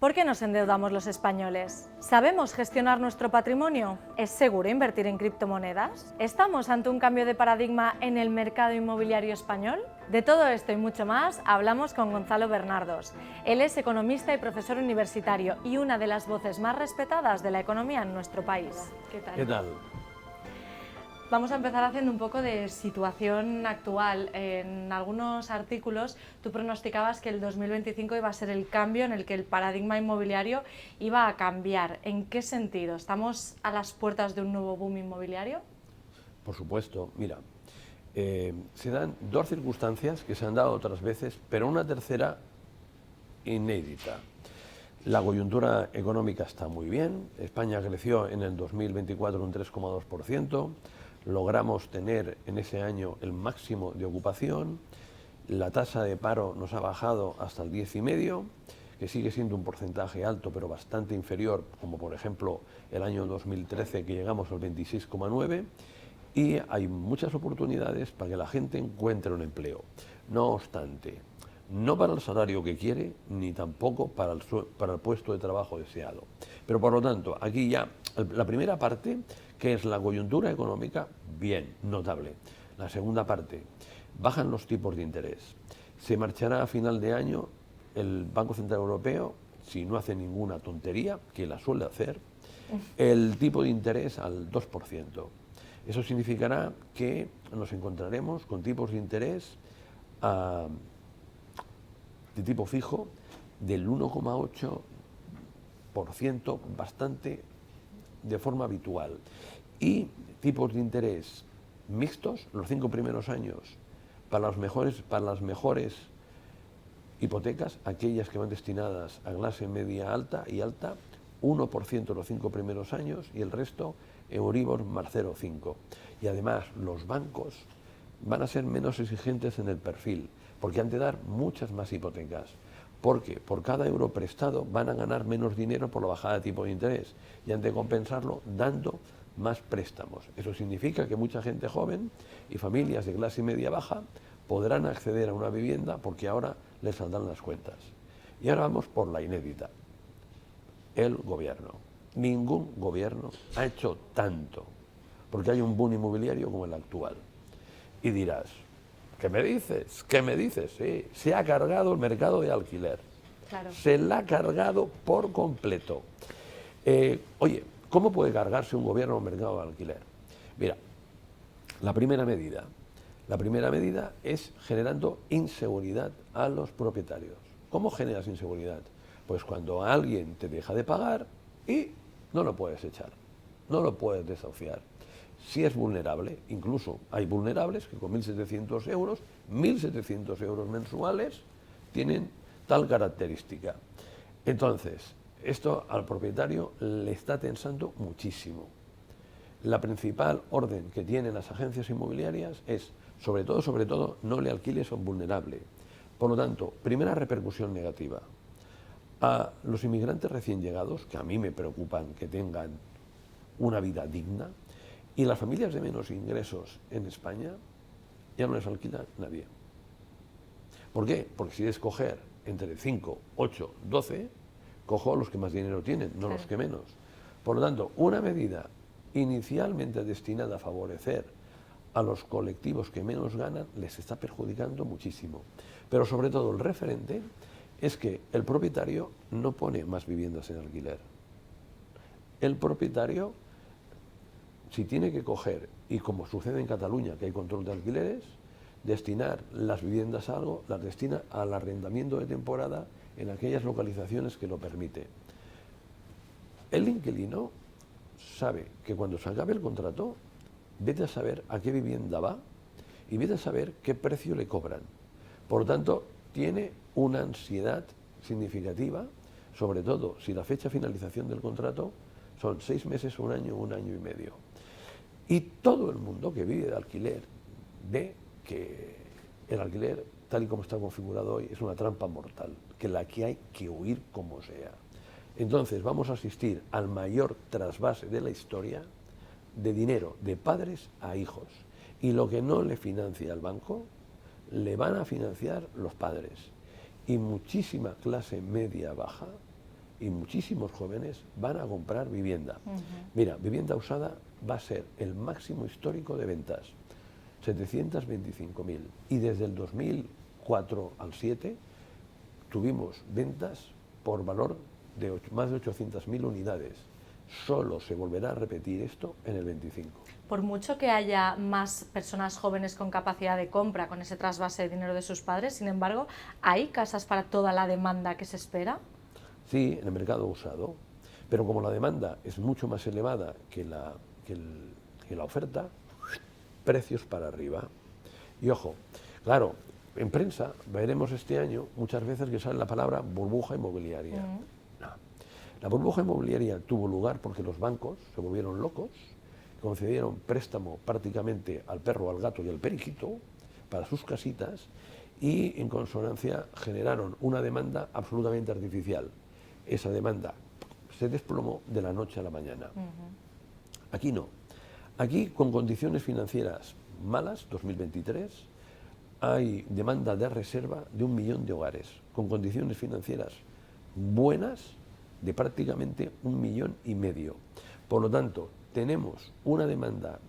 ¿Por qué nos endeudamos los españoles? ¿Sabemos gestionar nuestro patrimonio? ¿Es seguro invertir en criptomonedas? ¿Estamos ante un cambio de paradigma en el mercado inmobiliario español? De todo esto y mucho más hablamos con Gonzalo Bernardos. Él es economista y profesor universitario y una de las voces más respetadas de la economía en nuestro país. ¿Qué tal? ¿Qué tal? Vamos a empezar haciendo un poco de situación actual. En algunos artículos tú pronosticabas que el 2025 iba a ser el cambio en el que el paradigma inmobiliario iba a cambiar. ¿En qué sentido? ¿Estamos a las puertas de un nuevo boom inmobiliario? Por supuesto, mira, se dan dos circunstancias que se han dado otras veces, pero una tercera inédita. La coyuntura económica está muy bien, España creció en el 2024 un 3,2%, logramos tener en ese año el máximo de ocupación, la tasa de paro nos ha bajado hasta el 10,5%, que sigue siendo un porcentaje alto pero bastante inferior, como por ejemplo el año 2013 que llegamos al 26,9%, y hay muchas oportunidades para que la gente encuentre un empleo. No obstante, no para el salario que quiere, ni tampoco para el puesto de trabajo deseado. Pero por lo tanto, aquí ya la primera parte, que es la coyuntura económica, bien, notable. La segunda parte, bajan los tipos de interés. Se marchará a final de año el Banco Central Europeo, si no hace ninguna tontería, que la suele hacer, el tipo de interés al 2%. Eso significará que nos encontraremos con tipos de interés de tipo fijo del 1,8%, bastante de forma habitual, y tipos de interés mixtos los 5 primeros años para las mejores hipotecas, aquellas que van destinadas a clase media alta y alta, 1% los 5 primeros años y el resto Euribor más 0,5. Y además los bancos van a ser menos exigentes en el perfil, porque han de dar muchas más hipotecas, porque por cada euro prestado van a ganar menos dinero por la bajada de tipo de interés y han de compensarlo dando más préstamos. Eso significa que mucha gente joven y familias de clase media baja podrán acceder a una vivienda porque ahora les saldrán las cuentas. Y ahora vamos por la inédita. El gobierno. Ningún gobierno ha hecho tanto porque hay un boom inmobiliario como el actual. Y dirás, ¿qué me dices? ¿Qué me dices? Sí, se ha cargado el mercado de alquiler. Claro. Se la ha cargado por completo. Oye, ¿cómo puede cargarse un gobierno un mercado de alquiler? Mira, la primera medida es generando inseguridad a los propietarios. ¿Cómo generas inseguridad? Pues cuando alguien te deja de pagar y no lo puedes echar, no lo puedes desahuciar. Si es vulnerable, incluso hay vulnerables que con 1.700 euros mensuales, tienen tal característica. Entonces, esto al propietario le está tensando muchísimo. La principal orden que tienen las agencias inmobiliarias es, sobre todo, no le alquiles a un vulnerable. Por lo tanto, primera repercusión negativa. A los inmigrantes recién llegados, que a mí me preocupan que tengan una vida digna, y las familias de menos ingresos en España ya no les alquila nadie. ¿Por qué? Porque si de escoger entre 5, 8, 12, cojo a los que más dinero tienen, no los que menos. Por lo tanto, una medida inicialmente destinada a favorecer a los colectivos que menos ganan les está perjudicando muchísimo. Pero sobre todo el referente es que el propietario no pone más viviendas en alquiler. El propietario, si tiene que coger, y como sucede en Cataluña, que hay control de alquileres, destinar las viviendas a algo, las destina al arrendamiento de temporada en aquellas localizaciones que lo permite. El inquilino sabe que cuando se acabe el contrato, vete a saber a qué vivienda va y vete a saber qué precio le cobran. Por lo tanto, tiene una ansiedad significativa, sobre todo si la fecha de finalización del contrato son 6 meses, un año y medio. Y todo el mundo que vive de alquiler ve que el alquiler, tal y como está configurado hoy, es una trampa mortal, que la que hay que huir como sea. Entonces vamos a asistir al mayor trasvase de la historia de dinero de padres a hijos. Y lo que no le financia el banco, le van a financiar los padres. Y muchísima clase media baja y muchísimos jóvenes van a comprar vivienda. Mira, vivienda usada va a ser el máximo histórico de ventas, 725.000. Y desde el 2004 al 7 tuvimos ventas por valor de más de 800.000 unidades. Solo se volverá a repetir esto en el 25. Por mucho que haya más personas jóvenes con capacidad de compra, con ese trasvase de dinero de sus padres, sin embargo, ¿hay casas para toda la demanda que se espera? Sí, en el mercado usado, pero como la demanda es mucho más elevada que la oferta, precios para arriba. Y ojo, claro, en prensa veremos este año muchas veces que sale la palabra burbuja inmobiliaria. No. La burbuja inmobiliaria tuvo lugar porque los bancos se volvieron locos, concedieron préstamo prácticamente al perro, al gato y al periquito para sus casitas y en consonancia generaron una demanda absolutamente artificial. Esa demanda se desplomó de la noche a la mañana. Aquí no. Aquí, con condiciones financieras malas, 2023, hay demanda de reserva de 1 millón de hogares, con condiciones financieras buenas de prácticamente 1,5 millones. Por lo tanto, tenemos una demanda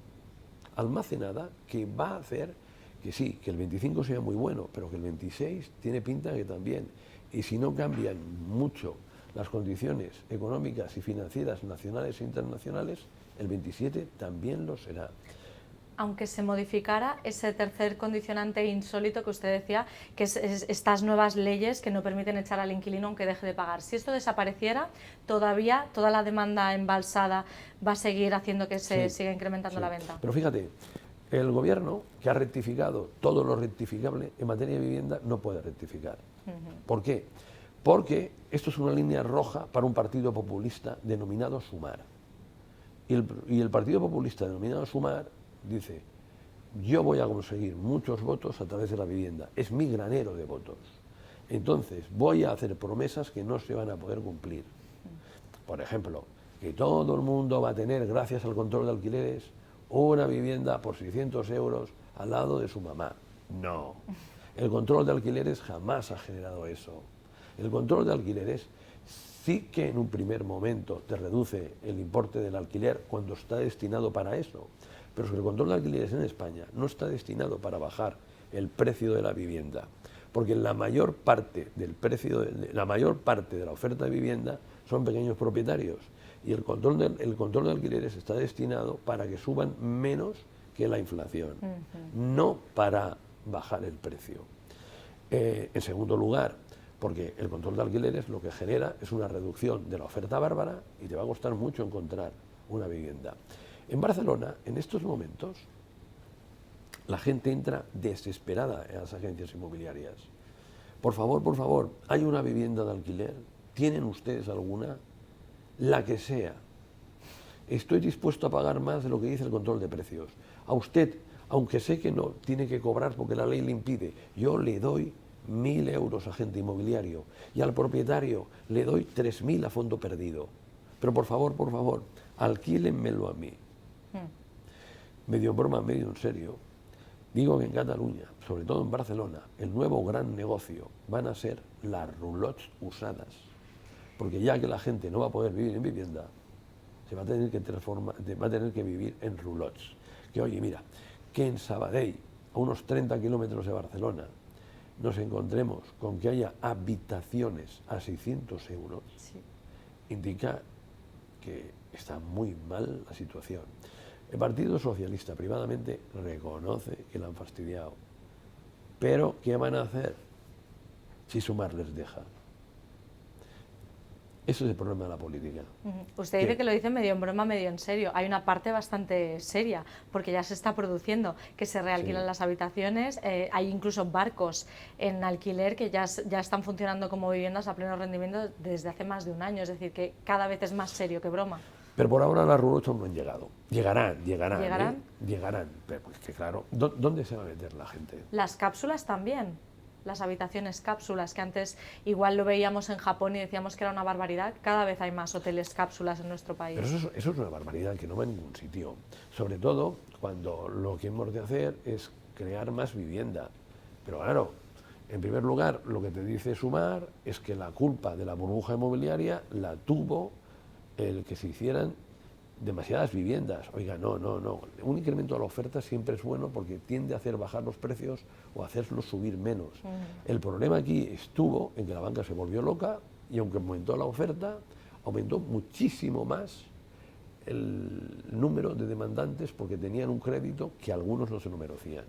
almacenada que va a hacer que sí, que el 25 sea muy bueno, pero que el 26 tiene pinta que también. Y si no cambian mucho las condiciones económicas y financieras nacionales e internacionales, el 27 también lo será. Aunque se modificara ese tercer condicionante insólito que usted decía, que es estas nuevas leyes que no permiten echar al inquilino aunque deje de pagar. Si esto desapareciera, todavía toda la demanda embalsada va a seguir haciendo que se siga incrementando la venta. Pero fíjate, el gobierno, que ha rectificado todo lo rectificable en materia de vivienda, no puede rectificar. ¿Por qué? Porque esto es una línea roja para un partido populista denominado Sumar. Y el partido populista denominado Sumar dice: yo voy a conseguir muchos votos a través de la vivienda, es mi granero de votos. Entonces voy a hacer promesas que no se van a poder cumplir. Por ejemplo, que todo el mundo va a tener, gracias al control de alquileres, una vivienda por 600 euros al lado de su mamá. No, el control de alquileres jamás ha generado eso. El control de alquileres sí que en un primer momento te reduce el importe del alquiler cuando está destinado para eso, pero es que el control de alquileres en España no está destinado para bajar el precio de la vivienda, porque la mayor parte del precio, la mayor parte de la oferta de vivienda son pequeños propietarios y el control de alquileres está destinado para que suban menos que la inflación, no para bajar el precio. En segundo lugar, porque el control de alquileres lo que genera es una reducción de la oferta bárbara y te va a costar mucho encontrar una vivienda. En Barcelona, en estos momentos, la gente entra desesperada en las agencias inmobiliarias. Por favor, ¿hay una vivienda de alquiler? ¿Tienen ustedes alguna? La que sea. Estoy dispuesto a pagar más de lo que dice el control de precios. A usted, aunque sé que no tiene que cobrar porque la ley le impide, yo le doy 1.000 euros a agente inmobiliario y al propietario le doy 3.000 a fondo perdido. Pero por favor, alquílenmelo a mí. Medio en broma, medio en serio. Digo que en Cataluña, sobre todo en Barcelona, el nuevo gran negocio van a ser las roulots usadas. Porque ya que la gente no va a poder vivir en vivienda, se va a tener que va a tener que vivir en roulots. Que oye, mira, que en Sabadell, a unos 30 kilómetros de Barcelona, nos encontremos con que haya habitaciones a 600 euros, indica que está muy mal la situación. El Partido Socialista privadamente reconoce que la han fastidiado, pero ¿qué van a hacer si Sumar les deja? Eso es el problema de la política. Usted dice que lo dice medio en broma, medio en serio. Hay una parte bastante seria, porque ya se está produciendo, que se realquilan las habitaciones, hay incluso barcos en alquiler que ya están funcionando como viviendas a pleno rendimiento desde hace más de un año, es decir, que cada vez es más serio que broma. Pero por ahora las roulots no han llegado. Llegarán. ¿Llegarán? Pero pues que claro, ¿dónde se va a meter la gente? Las cápsulas también. Las habitaciones cápsulas, que antes igual lo veíamos en Japón y decíamos que era una barbaridad, cada vez hay más hoteles cápsulas en nuestro país. Pero eso es una barbaridad que no va a ningún sitio, sobre todo cuando lo que hemos de hacer es crear más vivienda. Pero claro, En primer lugar, lo que te dice Sumar es que la culpa de la burbuja inmobiliaria la tuvo el que se hicieran demasiadas viviendas. Oiga, no. Un incremento de la oferta siempre es bueno porque tiende a hacer bajar los precios o a hacerlos subir menos. El problema aquí estuvo en que la banca se volvió loca y aunque aumentó la oferta, aumentó muchísimo más el número de demandantes porque tenían un crédito que algunos no se lo merecían.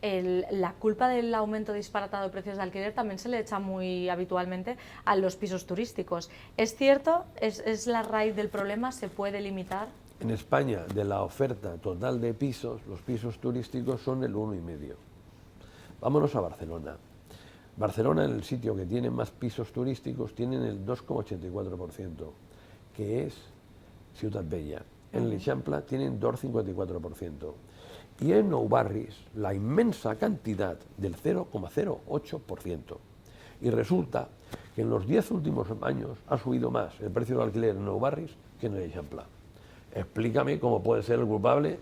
La culpa del aumento disparatado de precios de alquiler también se le echa muy habitualmente a los pisos turísticos. ¿Es cierto? ¿Es la raíz del problema? ¿Se puede limitar? En España, de la oferta total de pisos, los pisos turísticos son el 1,5. Vámonos a Barcelona. Barcelona, en el sitio que tiene más pisos turísticos, tienen el 2,84%, que es Ciutat Bella. En l'Eixample tienen 2,54%. Y en Nou Barris, la inmensa cantidad del 0,08%. Y resulta que en los 10 últimos años ha subido más el precio del alquiler en Nou Barris que en el Eixample. Explícame cómo puede ser el culpable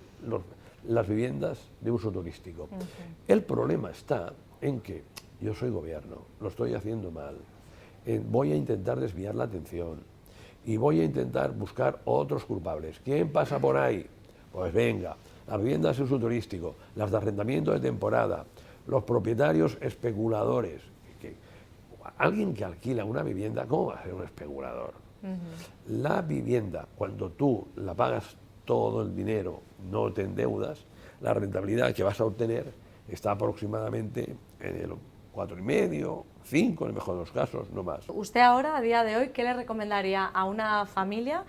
las viviendas de uso turístico. El problema está en que yo soy gobierno, lo estoy haciendo mal, voy a intentar desviar la atención y voy a intentar buscar otros culpables. ¿Quién pasa por ahí? Pues venga, las viviendas de uso turístico, las de arrendamiento de temporada, los propietarios especuladores. Alguien que alquila una vivienda, ¿cómo va a ser un especulador? La vivienda, cuando tú la pagas todo el dinero, no te endeudas, la rentabilidad que vas a obtener está aproximadamente en el 4,5, 5 en el mejor de los casos, no más. Usted ahora, a día de hoy, ¿qué le recomendaría a una familia,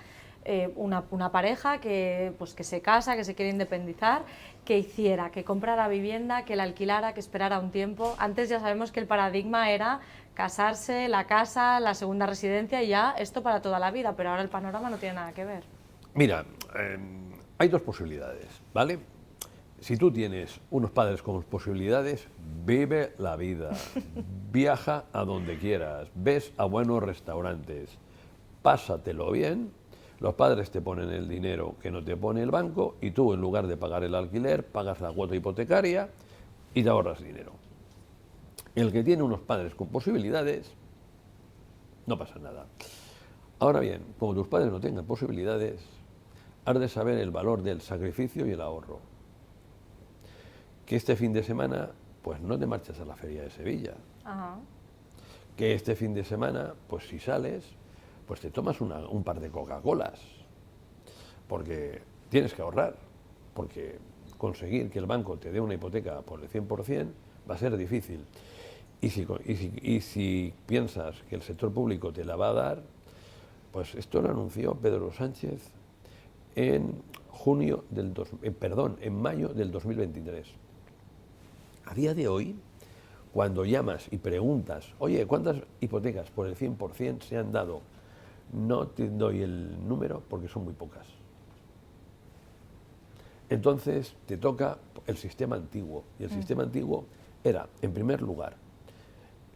una pareja que se casa, que se quiere independizar, que hiciera, que comprara vivienda, que la alquilara, que esperara un tiempo? Antes ya sabemos que el paradigma era casarse, la casa, la segunda residencia y ya esto para toda la vida, pero ahora el panorama no tiene nada que ver. Mira, hay dos posibilidades, ¿vale? Si tú tienes unos padres con posibilidades, vive la vida, viaja a donde quieras, ves a buenos restaurantes, pásatelo bien, los padres te ponen el dinero que no te pone el banco y tú, en lugar de pagar el alquiler, pagas la cuota hipotecaria y te ahorras dinero. El que tiene unos padres con posibilidades, no pasa nada. Ahora bien, como tus padres no tengan posibilidades, has de saber el valor del sacrificio y el ahorro. Que este fin de semana, pues no te marches a la feria de Sevilla. Ajá. Que este fin de semana, pues si sales, pues te tomas un par de Coca-Colas. Porque tienes que ahorrar. Porque conseguir que el banco te dé una hipoteca por el 100% va a ser difícil. Y si piensas que el sector público te la va a dar, pues esto lo anunció Pedro Sánchez en mayo del 2023. A día de hoy, cuando llamas y preguntas, oye, ¿cuántas hipotecas por el 100% se han dado? No te doy el número porque son muy pocas. Entonces te toca el sistema antiguo. Y el sistema antiguo era, en primer lugar,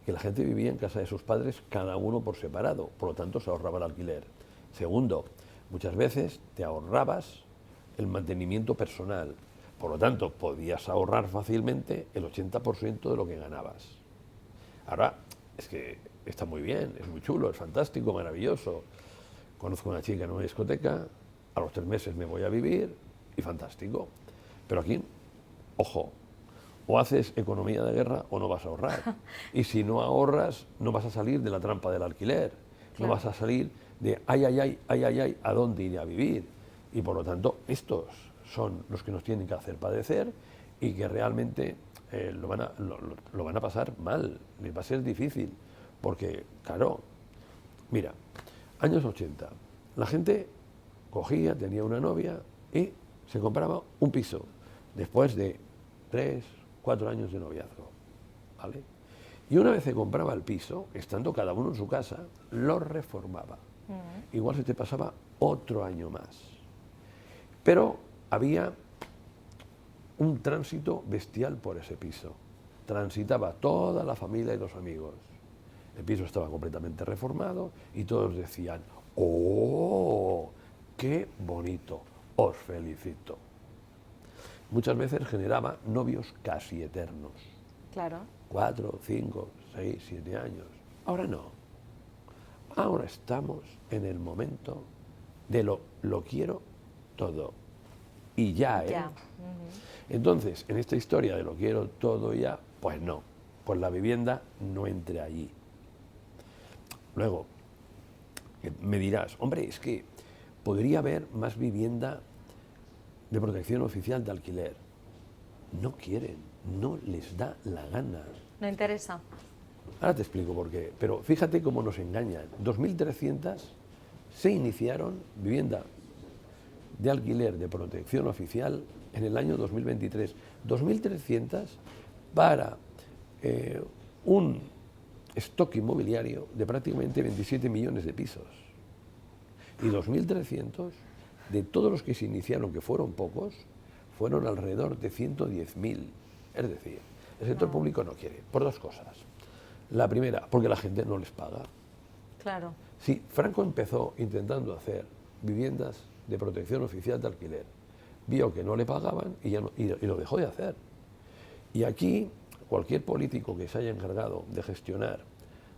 que la gente vivía en casa de sus padres, cada uno por separado, por lo tanto se ahorraba el alquiler. Segundo, muchas veces te ahorrabas el mantenimiento personal, por lo tanto podías ahorrar fácilmente el 80% de lo que ganabas. Ahora, es que está muy bien, es muy chulo, es fantástico, maravilloso. Conozco a una chica en una discoteca, a los 3 meses me voy a vivir y fantástico. Pero aquí, ojo, o haces economía de guerra o no vas a ahorrar. Y si no ahorras, no vas a salir de la trampa del alquiler. Claro. No vas a salir de ay, ¿a dónde iré a vivir? Y por lo tanto, estos son los que nos tienen que hacer padecer y que realmente lo van a pasar mal, les va a ser difícil. Porque, claro, mira, años 80, la gente cogía, tenía una novia y se compraba un piso después de 3, 4 años de noviazgo, ¿vale? Y una vez se compraba el piso, estando cada uno en su casa, lo reformaba. Igual se te pasaba otro año más. Pero había un tránsito bestial por ese piso. Transitaba toda la familia y los amigos. El piso estaba completamente reformado y todos decían, ¡oh, qué bonito! Os felicito. Muchas veces generaba novios casi eternos. Claro. 4, 5, 6, 7 años. Ahora no. Ahora estamos en el momento de lo quiero todo. Y ya, ¿eh? Ya. Entonces, en esta historia de lo quiero todo ya, pues no. Pues la vivienda no entre allí. Luego, me dirás, hombre, es que podría haber más vivienda de protección oficial de alquiler. No quieren, no les da la gana. ¿No interesa? Ahora te explico por qué, pero fíjate cómo nos engañan. 2.300 se iniciaron vivienda de alquiler de protección oficial en el año 2023. 2.300 para un stock inmobiliario de prácticamente 27 millones de pisos. Y 2.300 de todos los que se iniciaron, que fueron pocos, fueron alrededor de 110.000. Es decir, el sector público no quiere, por dos cosas. La primera, porque la gente no les paga. Claro. Sí, Franco empezó intentando hacer viviendas de protección oficial de alquiler. Vio que no le pagaban y lo dejó de hacer. Y aquí, cualquier político que se haya encargado de gestionar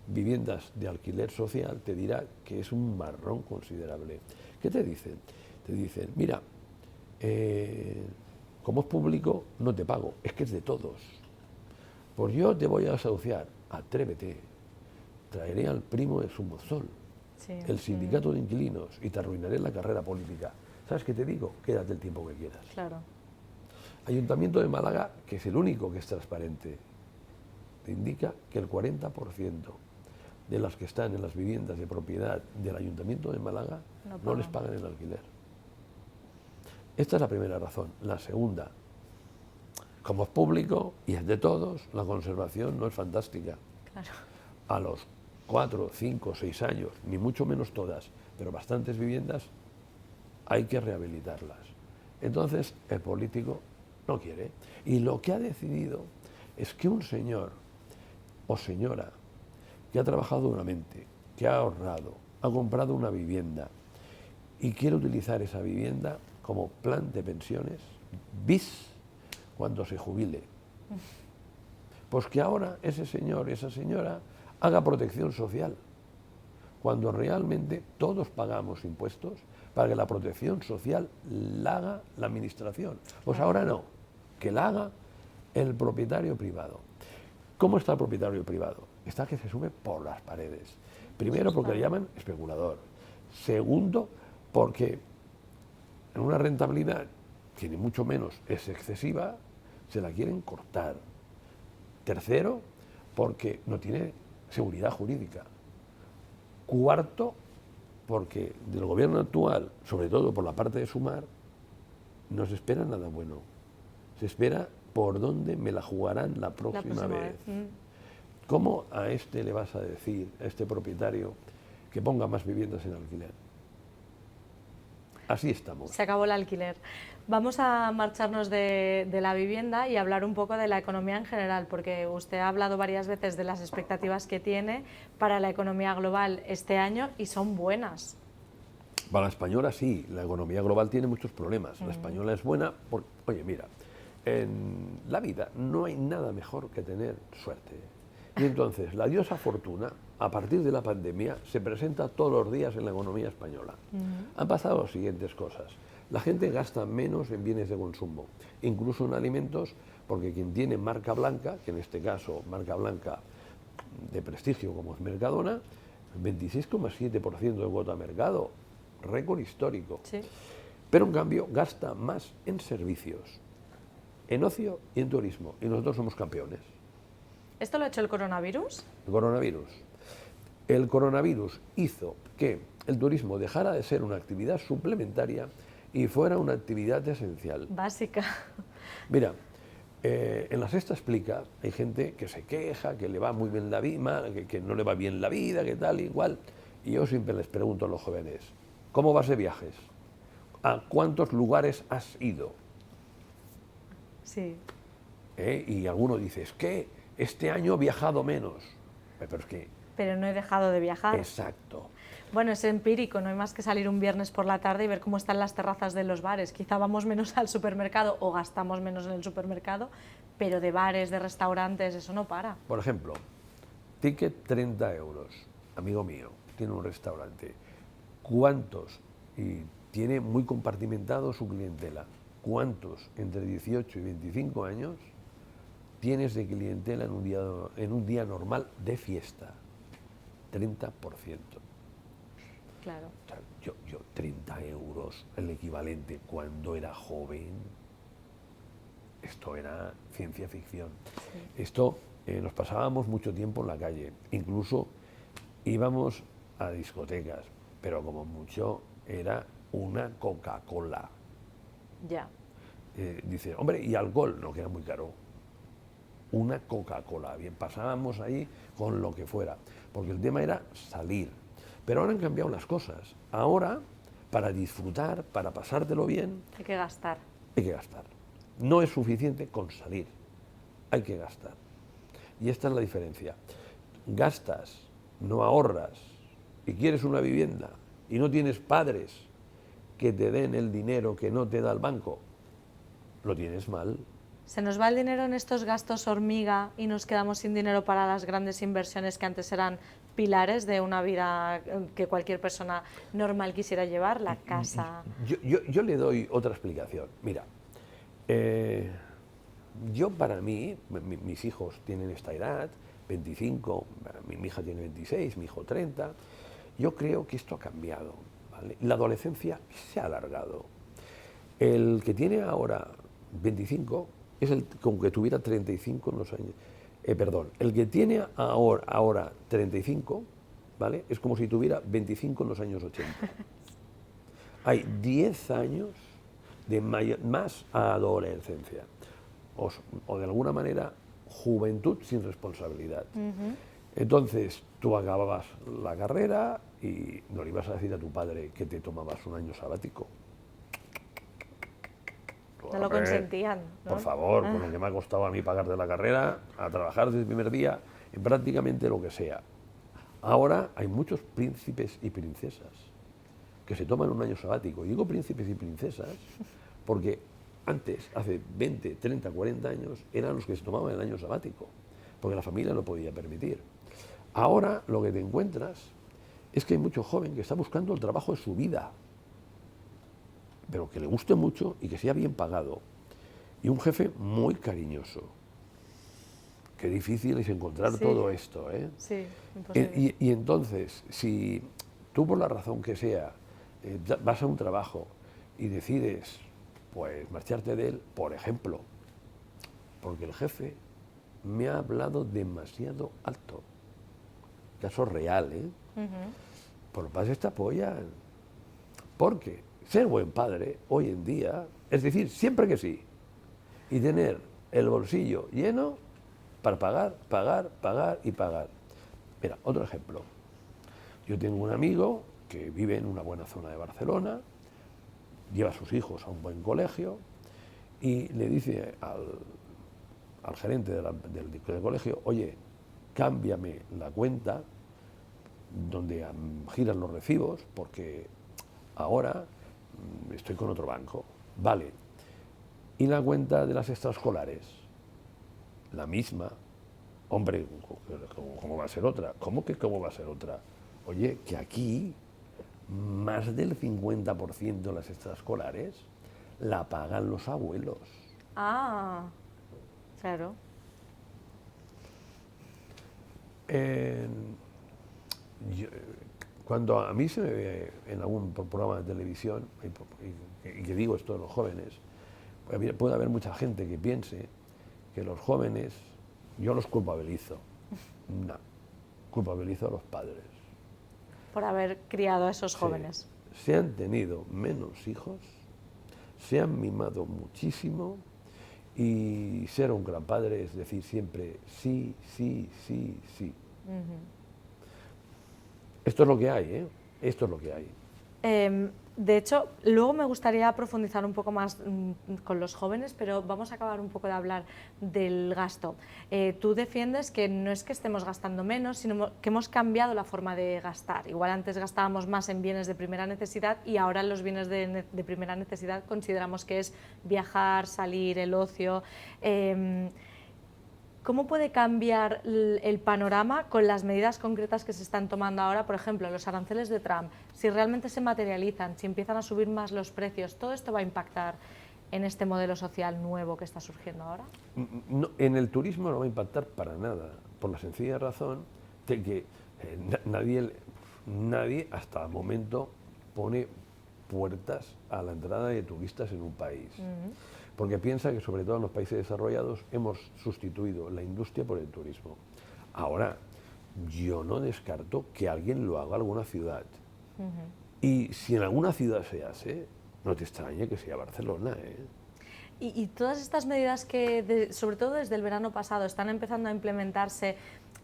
viviendas de alquiler social te dirá que es un marrón considerable. ¿Qué te dicen? Te dicen, mira, como es público, no te pago, es que es de todos. Pues yo te voy a desahuciar, atrévete, traeré al primo de su mozol, Sí. el sindicato de inquilinos, y te arruinaré la carrera política. ¿Sabes qué te digo? Quédate el tiempo que quieras. Claro. Ayuntamiento de Málaga, que es el único que es transparente, te indica que el 40% de las que están en las viviendas de propiedad del Ayuntamiento de Málaga no les pagan el alquiler. Esta es la primera razón. La segunda, como es público y es de todos, la conservación no es fantástica. Claro. A los 4, 5, 6 años, ni mucho menos todas, pero bastantes viviendas, hay que rehabilitarlas. Entonces, el político no quiere. Y lo que ha decidido es que un señor o señora que ha trabajado duramente, que ha ahorrado, ha comprado una vivienda y quiere utilizar esa vivienda como plan de pensiones bis cuando se jubile. Pues que ahora ese señor y esa señora haga protección social, cuando realmente todos pagamos impuestos para que la protección social la haga la administración. Pues ahora no, que la haga el propietario privado. ¿Cómo está el propietario privado? Está que se sube por las paredes. Primero porque le llaman especulador. Segundo porque en una rentabilidad que ni mucho menos es excesiva, se la quieren cortar. Tercero, porque no tiene seguridad jurídica. Cuarto, porque del gobierno actual, sobre todo por la parte de Sumar, no se espera nada bueno. Se espera por dónde me la jugarán la próxima vez. ¿Cómo a este le vas a decir, a este propietario, que ponga más viviendas en alquiler? Así estamos. Se acabó el alquiler. Vamos a marcharnos de la vivienda y hablar un poco de la economía en general, porque usted ha hablado varias veces de las expectativas que tiene para la economía global este año y son buenas. Para la española sí, la economía global tiene muchos problemas. La española es buena porque, oye, mira, en la vida no hay nada mejor que tener suerte. Y entonces la diosa Fortuna, a partir de la pandemia, se presenta todos los días en la economía española. Han pasado las siguientes cosas. La gente gasta menos en bienes de consumo, incluso en alimentos, porque quien tiene marca blanca, que en este caso marca blanca de prestigio como es Mercadona, 26,7% de cuota mercado, récord histórico. Sí. Pero en cambio gasta más en servicios, en ocio y en turismo, y nosotros somos campeones. ¿Esto lo ha hecho el coronavirus? El coronavirus. El coronavirus hizo que el turismo dejara de ser una actividad suplementaria y fuera una actividad esencial. Básica. Mira, en La Sexta explica, hay gente que se queja, que le va muy bien la vida, que no le va bien la vida, que tal, igual. Y yo siempre les pregunto a los jóvenes, ¿cómo vas de viajes? ¿A cuántos lugares has ido? Sí. Y alguno dice, es que este año he viajado menos. Pero es que... Pero no he dejado de viajar. Exacto. Bueno, es empírico, no hay más que salir un viernes por la tarde y ver cómo están las terrazas de los bares. Quizá vamos menos al supermercado o gastamos menos en el supermercado, pero de bares, de restaurantes, eso no para. Por ejemplo, ticket 30 euros, amigo mío, tiene un restaurante. ¿Cuántos? Y tiene muy compartimentado su clientela. ¿Cuántos entre 18 y 25 años tienes de clientela en un día normal de fiesta? 30%. Claro. O sea, yo 30 euros, el equivalente cuando era joven, esto era ciencia ficción. Sí. Esto nos pasábamos mucho tiempo en la calle, incluso íbamos a discotecas, pero como mucho era una Coca-Cola. Ya. Dice, hombre, ¿y alcohol? No, que era muy caro. Una Coca-Cola. Bien, pasábamos ahí con lo que fuera, porque el tema era salir. Pero ahora han cambiado las cosas. Ahora, para disfrutar, para pasártelo bien, Hay que gastar. hay que gastar. No es suficiente con salir, hay que gastar. Y esta es la diferencia. Gastas, no ahorras, y quieres una vivienda, y no tienes padres que te den el dinero que no te da el banco, lo tienes mal. ¿Se nos va el dinero en estos gastos hormiga y nos quedamos sin dinero para las grandes inversiones que antes eran pilares de una vida que cualquier persona normal quisiera llevar? La casa. Yo le doy otra explicación. Mira, yo para mí, mis hijos tienen esta edad, 25, mi hija tiene 26, mi hijo 30, yo creo que esto ha cambiado, ¿vale? La adolescencia se ha alargado. El que tiene ahora 25 es el como que tuviera 35 en los años. Perdón, el que tiene ahora 35, ¿vale? Es como si tuviera 25 en los años 80. Hay 10 años de más adolescencia. O de alguna manera, juventud sin responsabilidad. Entonces, tú acababas la carrera y no le ibas a decir a tu padre que te tomabas un año sabático. No lo consentían, ¿no? Por favor, con lo que me ha costado a mí pagarte la carrera, a trabajar desde el primer día, en prácticamente lo que sea. Ahora hay muchos príncipes y princesas que se toman un año sabático. Y digo príncipes y princesas porque antes, hace 20, 30, 40 años, eran los que se tomaban el año sabático, porque la familia no podía permitir. Ahora lo que te encuentras es que hay mucho joven que está buscando el trabajo de su vida, pero que le guste mucho y que sea bien pagado. Y un jefe muy cariñoso. Qué difícil es encontrar todo esto, ¿eh? Sí, imposible. Y entonces, si tú por la razón que sea vas a un trabajo y decides pues marcharte de él, por ejemplo, porque el jefe me ha hablado demasiado alto. Caso real, ¿eh? Por lo padres te apoyan. Porque ser buen padre hoy en día, es decir, siempre que sí, y tener el bolsillo lleno para pagar, pagar, pagar y pagar. Mira, otro ejemplo. Yo tengo un amigo que vive en una buena zona de Barcelona, lleva a sus hijos a un buen colegio y le dice al gerente del colegio, oye, cámbiame la cuenta donde giran los recibos porque ahora estoy con otro banco. Vale. ¿Y la cuenta de las extraescolares? La misma. Hombre, ¿cómo va a ser otra? ¿Cómo que cómo va a ser otra? Oye, que aquí más del 50% de las extraescolares la pagan los abuelos. Ah, claro. Cuando a mí se me ve en algún programa de televisión, y que digo esto de los jóvenes, puede haber mucha gente que piense que los jóvenes, yo los culpabilizo. No, culpabilizo a los padres. Por haber criado a esos jóvenes. Se han tenido menos hijos, se han mimado muchísimo y ser un gran padre es decir siempre sí, sí, sí, sí. Esto es lo que hay, ¿eh? Esto es lo que hay. De hecho, luego me gustaría profundizar un poco más con los jóvenes, pero vamos a acabar un poco de hablar del gasto. Tú defiendes que no es que estemos gastando menos, sino que hemos cambiado la forma de gastar. Igual antes gastábamos más en bienes de primera necesidad y ahora los bienes de primera necesidad consideramos que es viajar, salir, el ocio. ¿Cómo puede cambiar el panorama con las medidas concretas que se están tomando ahora? Por ejemplo, los aranceles de Trump, si realmente se materializan, si empiezan a subir más los precios, ¿todo esto va a impactar en este modelo social nuevo que está surgiendo ahora? No, en el turismo no va a impactar para nada, por la sencilla razón de que nadie hasta el momento pone puertas a la entrada de turistas en un país. Porque piensa que sobre todo en los países desarrollados hemos sustituido la industria por el turismo. Ahora, yo no descarto que alguien lo haga en alguna ciudad. Y si en alguna ciudad se hace, no te extrañe que sea Barcelona, ¿eh? Y todas estas medidas que, sobre todo desde el verano pasado, están empezando a implementarse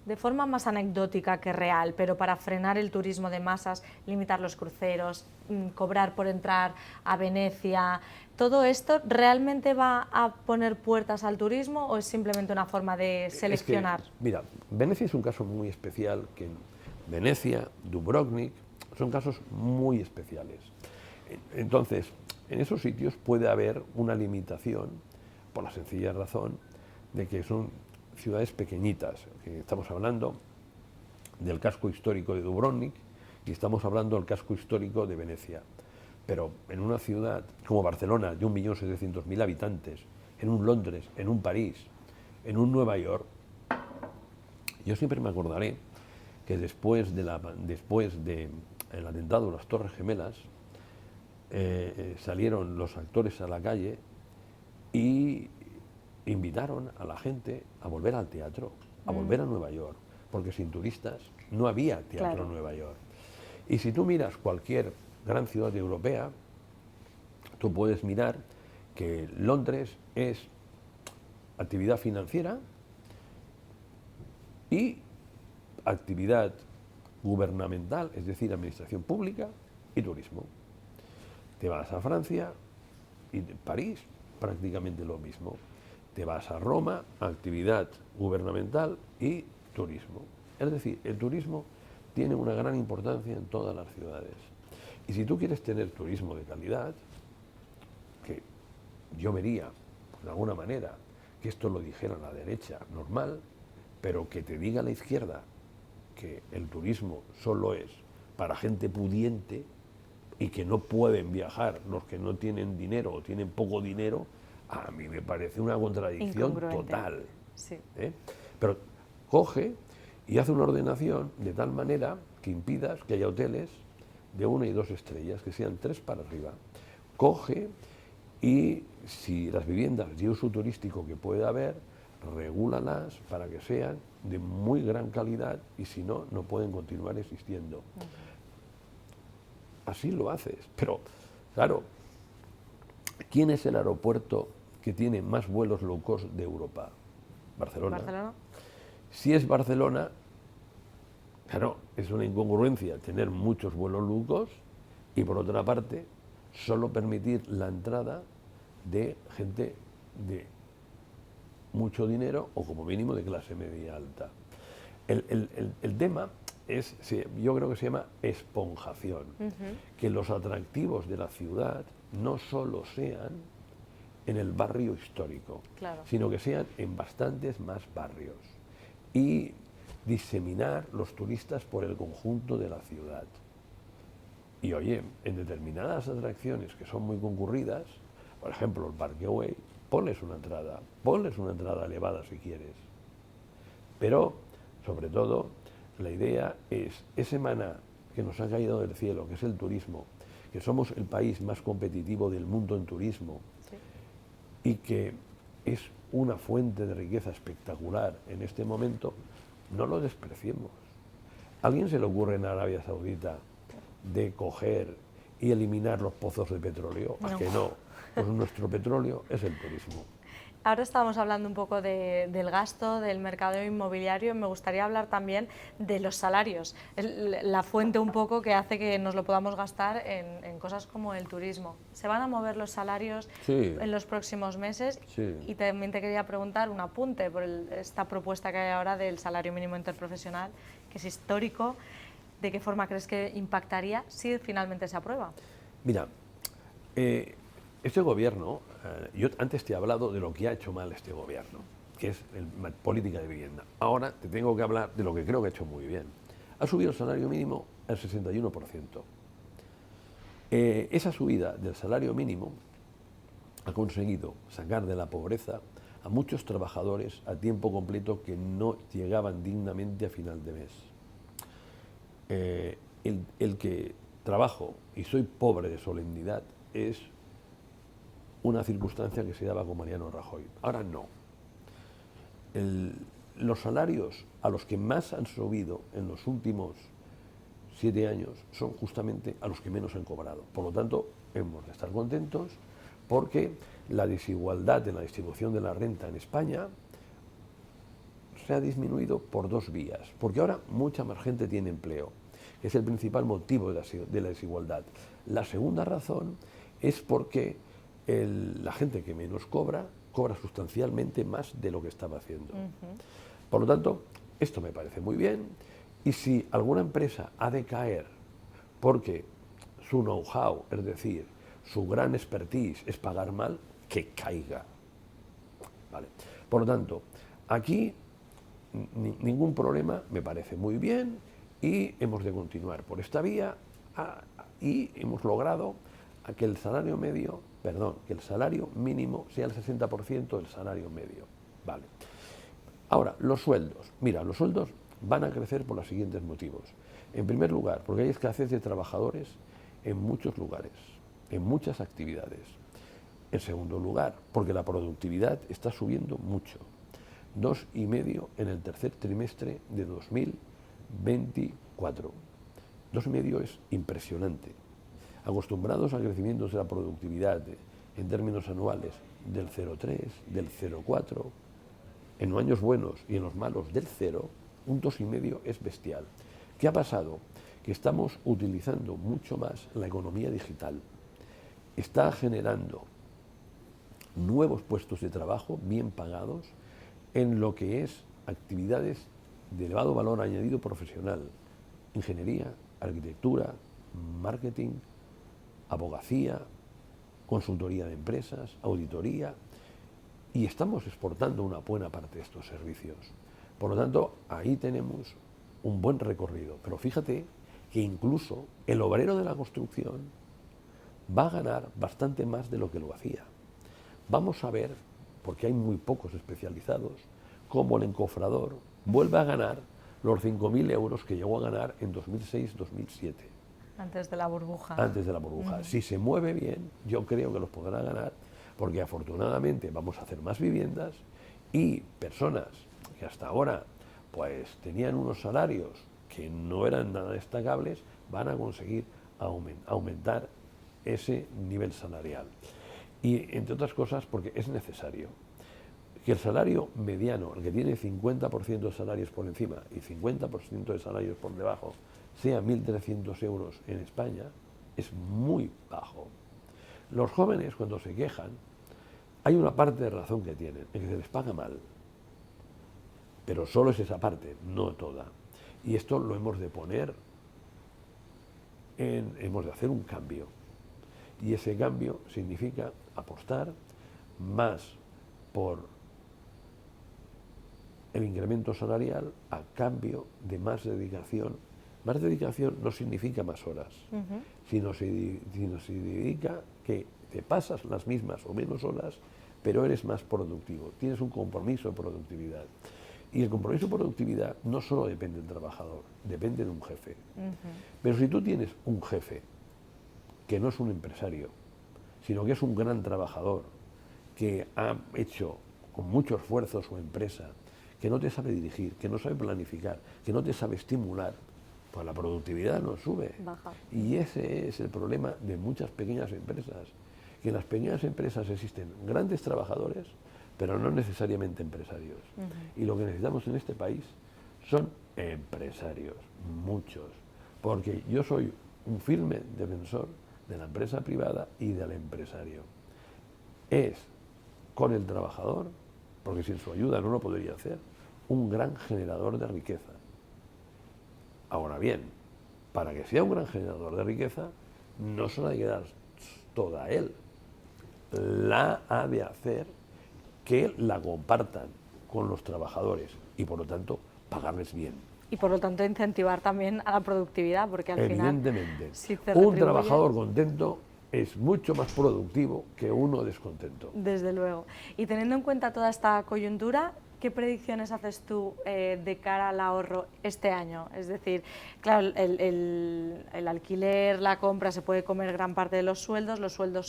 de forma más anecdótica que real, pero para frenar el turismo de masas, limitar los cruceros, cobrar por entrar a Venecia, ¿todo esto realmente va a poner puertas al turismo o es simplemente una forma de seleccionar? Mira, Venecia es un caso muy especial, que Venecia, Dubrovnik, son casos muy especiales. Entonces, en esos sitios puede haber una limitación por la sencilla razón de que son ciudades pequeñitas. Estamos hablando del casco histórico de Dubrovnik y estamos hablando del casco histórico de Venecia. Pero en una ciudad como Barcelona, de 1.700.000 habitantes, en un Londres, en un París, en un Nueva York, yo siempre me acordaré que después del atentado de las Torres Gemelas, salieron los actores a la calle y invitaron a la gente a volver al teatro, a volver a Nueva York, porque sin turistas no había teatro en Nueva York. Y si tú miras cualquier gran ciudad europea, tú puedes mirar que Londres es actividad financiera y actividad gubernamental, es decir, administración pública y turismo. Te vas a Francia y París, prácticamente lo mismo. Te vas a Roma, actividad gubernamental y turismo. Es decir, el turismo tiene una gran importancia en todas las ciudades. Y si tú quieres tener turismo de calidad, que yo vería, de alguna manera, que esto lo dijera la derecha normal, pero que te diga la izquierda que el turismo solo es para gente pudiente y que no pueden viajar los que no tienen dinero o tienen poco dinero, a mí me parece una contradicción total. Sí. Pero coge y hace una ordenación de tal manera que impidas que haya hoteles de 1 y 2 estrellas, que sean 3 para arriba. Coge y si las viviendas de uso turístico que pueda haber, regúlalas para que sean de muy gran calidad y si no, no pueden continuar existiendo. Así lo haces, pero claro, ¿quién es el aeropuerto que tiene más vuelos low cost de Europa? Barcelona. Si es Barcelona, claro, es una incongruencia tener muchos vuelos low cost y por otra parte solo permitir la entrada de gente de mucho dinero o como mínimo de clase media alta. El tema es, yo creo que se llama esponjación, que los atractivos de la ciudad no solo sean en el barrio histórico, sino que sean en bastantes más barrios y diseminar los turistas por el conjunto de la ciudad. Y oye, en determinadas atracciones que son muy concurridas, por ejemplo el Parque Güell, ponles una entrada elevada si quieres, pero sobre todo la idea es ese maná que nos ha caído del cielo, que es el turismo, que somos el país más competitivo del mundo en turismo y que es una fuente de riqueza espectacular en este momento, no lo despreciemos. ¿A alguien se le ocurre en Arabia Saudita de coger y eliminar los pozos de petróleo? ¿A que no? Pues nuestro petróleo es el turismo. Ahora estábamos hablando un poco del gasto, del mercado inmobiliario. Me gustaría hablar también de los salarios, la fuente un poco que hace que nos lo podamos gastar en cosas como el turismo. ¿Se van a mover los salarios en los próximos meses? Sí. Y también te quería preguntar un apunte por esta propuesta que hay ahora del salario mínimo interprofesional, que es histórico. ¿De qué forma crees que impactaría si finalmente se aprueba? Mira, este gobierno, yo antes te he hablado de lo que ha hecho mal este gobierno, que es la política de vivienda. Ahora te tengo que hablar de lo que creo que ha hecho muy bien. Ha subido el salario mínimo al 61%. Esa subida del salario mínimo ha conseguido sacar de la pobreza a muchos trabajadores a tiempo completo que no llegaban dignamente a final de mes. El que trabajo y soy pobre de solemnidad es una circunstancia que se daba con Mariano Rajoy. Ahora no. Los salarios a los que más han subido en los últimos 7 años son justamente a los que menos han cobrado. Por lo tanto, hemos de estar contentos porque la desigualdad en la distribución de la renta en España se ha disminuido por 2 vías. Porque ahora mucha más gente tiene empleo, que es el principal motivo de la desigualdad. La segunda razón es porque la gente que menos cobra sustancialmente más de lo que estaba haciendo. Por lo tanto, esto me parece muy bien, y si alguna empresa ha de caer porque su know-how, es decir, su gran expertise es pagar mal, que caiga. ¿Vale? Por lo tanto, aquí ningún problema, me parece muy bien, y hemos de continuar por esta vía, y hemos logrado que el salario mínimo sea el 60% del salario medio. Vale. Ahora, los sueldos. Mira, los sueldos van a crecer por los siguientes motivos. En primer lugar, porque hay escasez de trabajadores en muchos lugares, en muchas actividades. En segundo lugar, porque la productividad está subiendo mucho. 2,5 en el tercer trimestre de 2024. 2,5 es impresionante. Acostumbrados a crecimientos de la productividad en términos anuales del 0,3, del 0,4, en los años buenos y en los malos del 0, un 2,5 es bestial. ¿Qué ha pasado? Que estamos utilizando mucho más la economía digital. Está generando nuevos puestos de trabajo bien pagados en lo que es actividades de elevado valor añadido profesional: ingeniería, arquitectura, marketing, abogacía, consultoría de empresas, auditoría, y estamos exportando una buena parte de estos servicios. Por lo tanto, ahí tenemos un buen recorrido. Pero fíjate que incluso el obrero de la construcción va a ganar bastante más de lo que lo hacía. Vamos a ver, porque hay muy pocos especializados, cómo el encofrador vuelve a ganar los 5.000 euros que llegó a ganar en 2006-2007. Antes de la burbuja. Antes de la burbuja. Si se mueve bien, yo creo que los podrá ganar, porque afortunadamente vamos a hacer más viviendas, y personas que hasta ahora pues tenían unos salarios que no eran nada destacables, van a conseguir aumentar ese nivel salarial. Y entre otras cosas porque es necesario que el salario mediano, el que tiene 50% de salarios por encima y 50% de salarios por debajo, sea 1.300 euros en España, es muy bajo. Los jóvenes, cuando se quejan, hay una parte de razón que tienen, en que se les paga mal, pero solo es esa parte, no toda. Y esto lo hemos de poner, hemos de hacer un cambio. Y ese cambio significa apostar más por el incremento salarial a cambio de más dedicación. Más dedicación no significa más horas, sino significa que te pasas las mismas o menos horas, pero eres más productivo, tienes un compromiso de productividad. Y el compromiso de productividad no solo depende del trabajador, depende de un jefe. Pero si tú tienes un jefe que no es un empresario, sino que es un gran trabajador, que ha hecho con mucho esfuerzo su empresa, que no te sabe dirigir, que no sabe planificar, que no te sabe estimular, pues la productividad no sube. Baja. Y ese es el problema de muchas pequeñas empresas, que en las pequeñas empresas existen grandes trabajadores, pero no necesariamente empresarios. Y lo que necesitamos en este país son empresarios, muchos, porque yo soy un firme defensor de la empresa privada y del empresario. Es con el trabajador, porque sin su ayuda no lo podría hacer, un gran generador de riqueza. Ahora bien, para que sea un gran generador de riqueza, no se la hay que dar toda a él. La ha de hacer que la compartan con los trabajadores y, por lo tanto, pagarles bien. Y por lo tanto incentivar también a la productividad, porque al Evidentemente, final, si te un retribuye, trabajador contento es mucho más productivo que uno descontento. desde luego. Y teniendo en cuenta toda esta coyuntura, ¿qué predicciones haces tú de cara al ahorro este año? Es decir, claro, el alquiler, la compra, se puede comer gran parte de los sueldos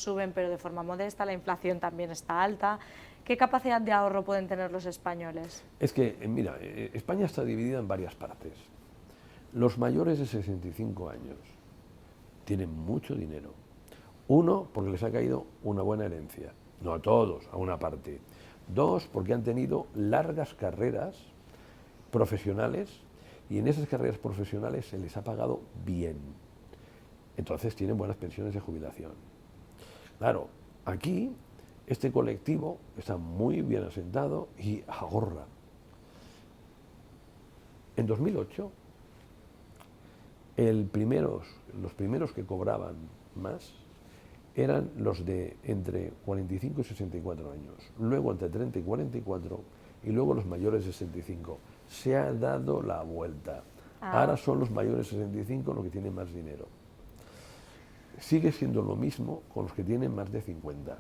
suben pero de forma modesta, la inflación también está alta. ¿Qué capacidad de ahorro pueden tener los españoles? Es que, mira, España está dividida en varias partes. Los mayores de 65 años tienen mucho dinero. Uno, porque les ha caído una buena herencia. No a todos, a una parte. Dos, porque han tenido largas carreras profesionales y en esas carreras profesionales se les ha pagado bien. Entonces tienen buenas pensiones de jubilación. Claro, aquí este colectivo está muy bien asentado y ahorra. En 2008, los primeros que cobraban más eran los de entre 45 y 64 años, luego entre 30 y 44 y luego los mayores de 65. Se ha dado la vuelta. Ahora son los mayores de 65 los que tienen más dinero. Sigue siendo lo mismo con los que tienen más de 50.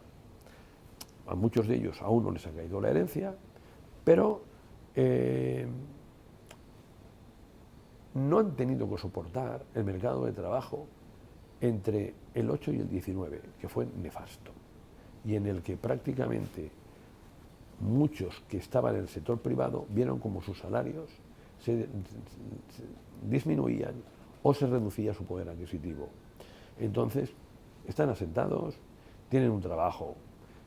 A muchos de ellos aún no les ha caído la herencia, pero no han tenido que soportar el mercado de trabajo entre el 8 y el 19, que fue nefasto, y en el que prácticamente muchos que estaban en el sector privado vieron como sus salarios se disminuían o se reducía su poder adquisitivo. Entonces, están asentados, tienen un trabajo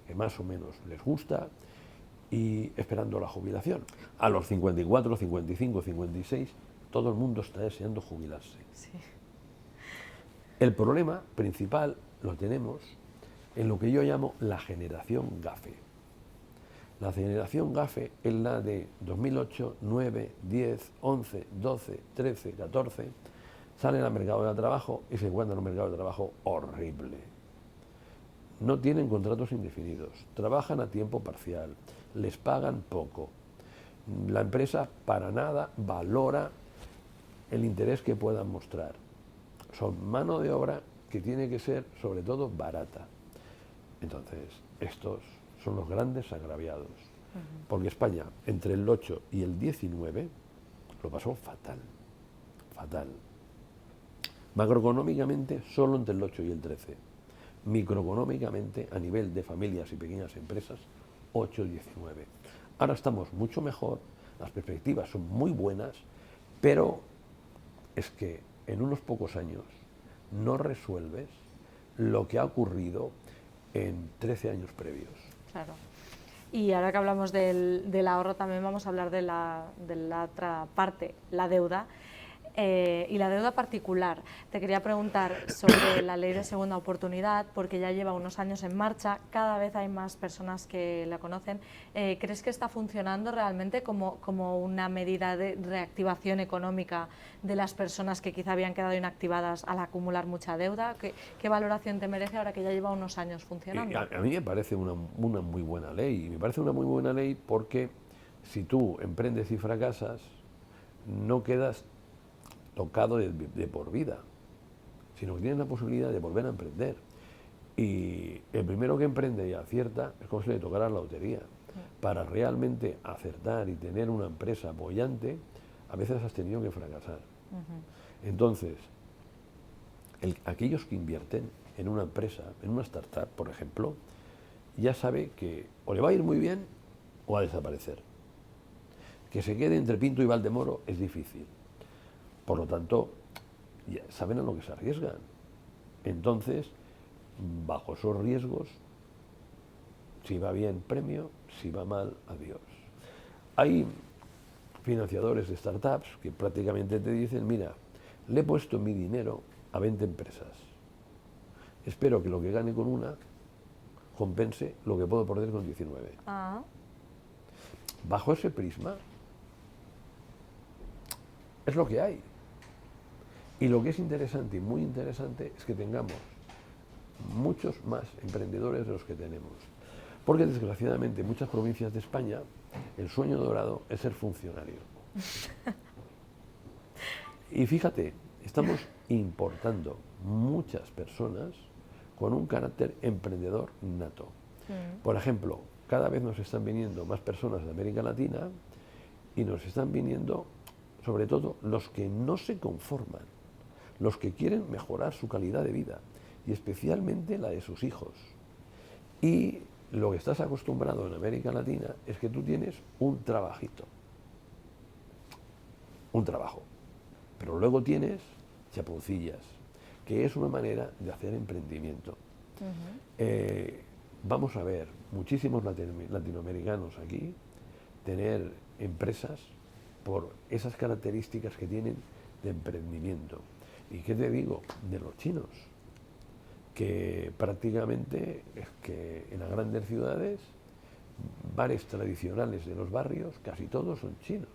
que más o menos les gusta y esperando la jubilación. A los 54, 55, 56, todo el mundo está deseando jubilarse. Sí. El problema principal lo tenemos en lo que yo llamo la generación GAFE. La generación GAFE es la de 2008, 9, 10, 11, 12, 13, 14, salen al mercado de trabajo y se encuentran en un mercado de trabajo horrible. No tienen contratos indefinidos, trabajan a tiempo parcial, les pagan poco. La empresa para nada valora el interés que puedan mostrar. Son mano de obra que tiene que ser, sobre todo, barata. Entonces, estos son los grandes agraviados. Porque España, entre el 8 y el 19, lo pasó fatal. Fatal. Macroeconómicamente, solo entre el 8 y el 13. Microeconómicamente, a nivel de familias y pequeñas empresas, 8 y 19. Ahora estamos mucho mejor, las perspectivas son muy buenas, pero es que en unos pocos años no resuelves lo que ha ocurrido en 13 años previos. Claro. Y ahora que hablamos del ahorro, también vamos a hablar de la otra parte, la deuda. Y la deuda particular. Te quería preguntar sobre la ley de segunda oportunidad, porque ya lleva unos años en marcha, cada vez hay más personas que la conocen. ¿Crees que está funcionando realmente como una medida de reactivación económica de las personas que quizá habían quedado inactivadas al acumular mucha deuda? ¿Qué valoración te merece ahora que ya lleva unos años funcionando? A mí me parece una muy buena ley, y me parece una muy buena ley porque si tú emprendes y fracasas, no quedas tocado de por vida, sino que tienes la posibilidad de volver a emprender. Y el primero que emprende y acierta es como si le tocara la lotería. Para realmente acertar y tener una empresa apoyante, a veces has tenido que fracasar. Entonces, aquellos que invierten en una empresa, en una startup, por ejemplo, ya sabe que o le va a ir muy bien o va a desaparecer. Que se quede entre Pinto y Valdemoro es difícil. Por lo tanto, ya saben a lo que se arriesgan. Entonces, bajo esos riesgos, Si va bien, premio, si va mal, adiós. Hay financiadores de startups que prácticamente te dicen, mira, le he puesto mi dinero a 20 empresas. Espero que lo que gane con una compense lo que puedo perder con 19. Ah, Bajo ese prisma, es lo que hay. Y lo que es interesante y muy interesante es que tengamos muchos más emprendedores de los que tenemos. Porque desgraciadamente en muchas provincias de España el sueño dorado es ser funcionario. Y fíjate, estamos importando muchas personas con un carácter emprendedor nato. Por ejemplo, cada vez nos están viniendo más personas de América Latina y nos están viniendo sobre todo los que no se conforman, los que quieren mejorar su calidad de vida y especialmente la de sus hijos. Y lo que estás acostumbrado en América Latina es que tú tienes un trabajito, un trabajo, pero luego tienes chapucillas, que es una manera de hacer emprendimiento. Vamos a ver muchísimos latinoamericanos aquí tener empresas por esas características que tienen de emprendimiento. ¿Y qué te digo? De los chinos, que prácticamente es que en las grandes ciudades, bares tradicionales de los barrios, casi todos son chinos.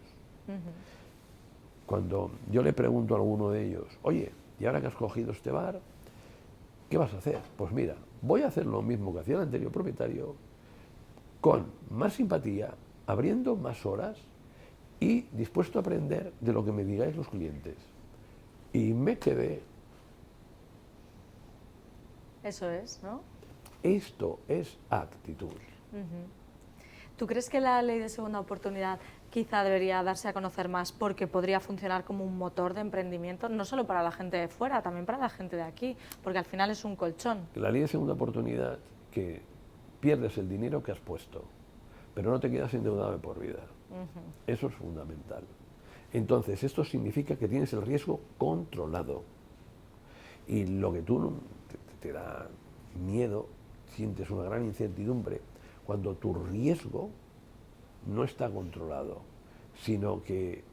Cuando yo le pregunto a alguno de ellos, oye, ¿y ahora que has cogido este bar, qué vas a hacer? Pues mira, voy a hacer lo mismo que hacía el anterior propietario, con más simpatía, abriendo más horas y dispuesto a aprender de lo que me digáis los clientes. Y me quedé. eso es, ¿no? Esto es actitud. ¿Tú crees que la ley de segunda oportunidad quizá debería darse a conocer más porque podría funcionar como un motor de emprendimiento, no solo para la gente de fuera, también para la gente de aquí, porque al final es un colchón? La ley de segunda oportunidad, que pierdes el dinero que has puesto, pero no te quedas endeudado de por vida. Eso es fundamental. Entonces, esto significa que tienes el riesgo controlado. Y lo que tú te da miedo, sientes una gran incertidumbre, cuando tu riesgo no está controlado, sino que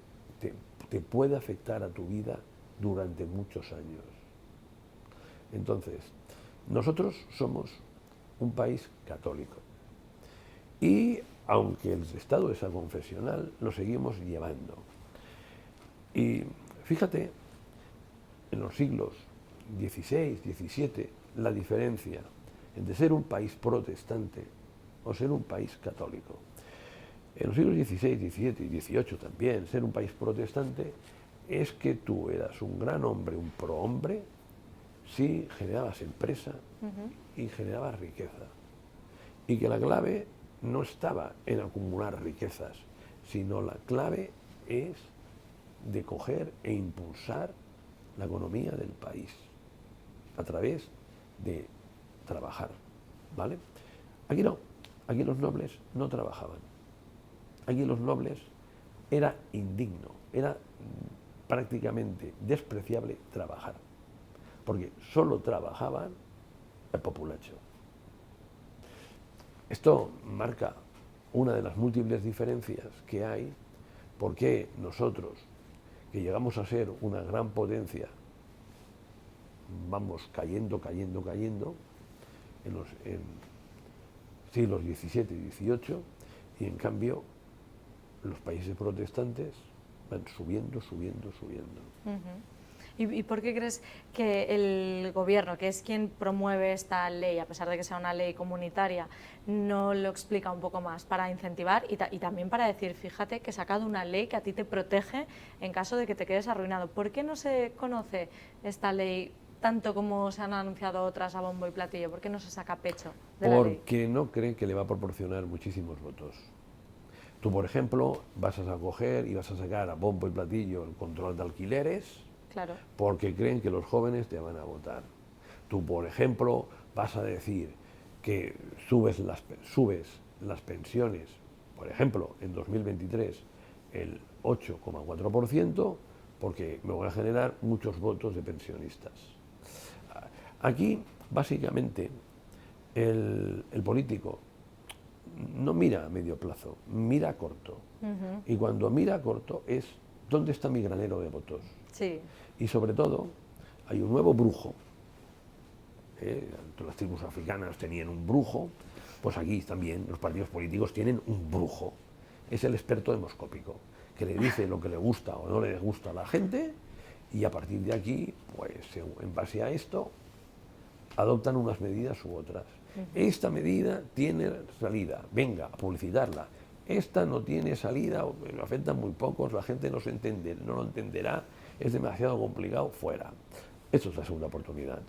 te puede afectar a tu vida durante muchos años. Entonces, nosotros somos un país católico y aunque el Estado es aconfesional, lo seguimos llevando. Y fíjate, en los siglos XVI, XVII, la diferencia entre ser un país protestante o ser un país católico. En los siglos XVI, XVII y XVIII también, ser un país protestante es que tú eras un gran hombre, un prohombre, si generabas empresa y generabas riqueza. Y que la clave no estaba en acumular riquezas, sino la clave es de coger e impulsar la economía del país a través de trabajar, ¿vale? Aquí no, aquí los nobles no trabajaban. Aquí los nobles era indigno, era prácticamente despreciable trabajar, porque solo trabajaban el populacho. Esto marca una de las múltiples diferencias que hay, porque nosotros, que llegamos a ser una gran potencia, vamos cayendo en siglos XVII y XVIII, y en cambio los países protestantes van subiendo. ¿Y por qué crees que el gobierno, que es quien promueve esta ley, a pesar de que sea una ley comunitaria, no lo explica un poco más para incentivar y también para decir, fíjate que he sacado una ley que a ti te protege en caso de que te quedes arruinado? ¿Por qué no se conoce esta ley tanto como se han anunciado otras a bombo y platillo? ¿Por qué no se saca pecho de la ley? Porque no creen que le va a proporcionar muchísimos votos. Tú, por ejemplo, vas a coger y vas a sacar a bombo y platillo el control de alquileres, Claro. porque creen que los jóvenes te van a votar. Tú, por ejemplo, vas a decir que subes las pensiones, por ejemplo, en 2023, el 8,4%, porque me voy a generar muchos votos de pensionistas. Aquí, básicamente, el político no mira a medio plazo, mira a corto. Y cuando mira a corto es, ¿dónde está mi granero de votos? Sí. Y sobre todo, hay un nuevo brujo. Las tribus africanas tenían un brujo, pues aquí también los partidos políticos tienen un brujo. Es el experto demoscópico, que le dice lo que le gusta o no le gusta a la gente, y a partir de aquí, pues en base a esto, adoptan unas medidas u otras. Esta medida tiene salida, venga, a publicitarla. Esta no tiene salida, lo afectan muy pocos, la gente no lo entenderá, es demasiado complicado, fuera. Esto es la segunda oportunidad.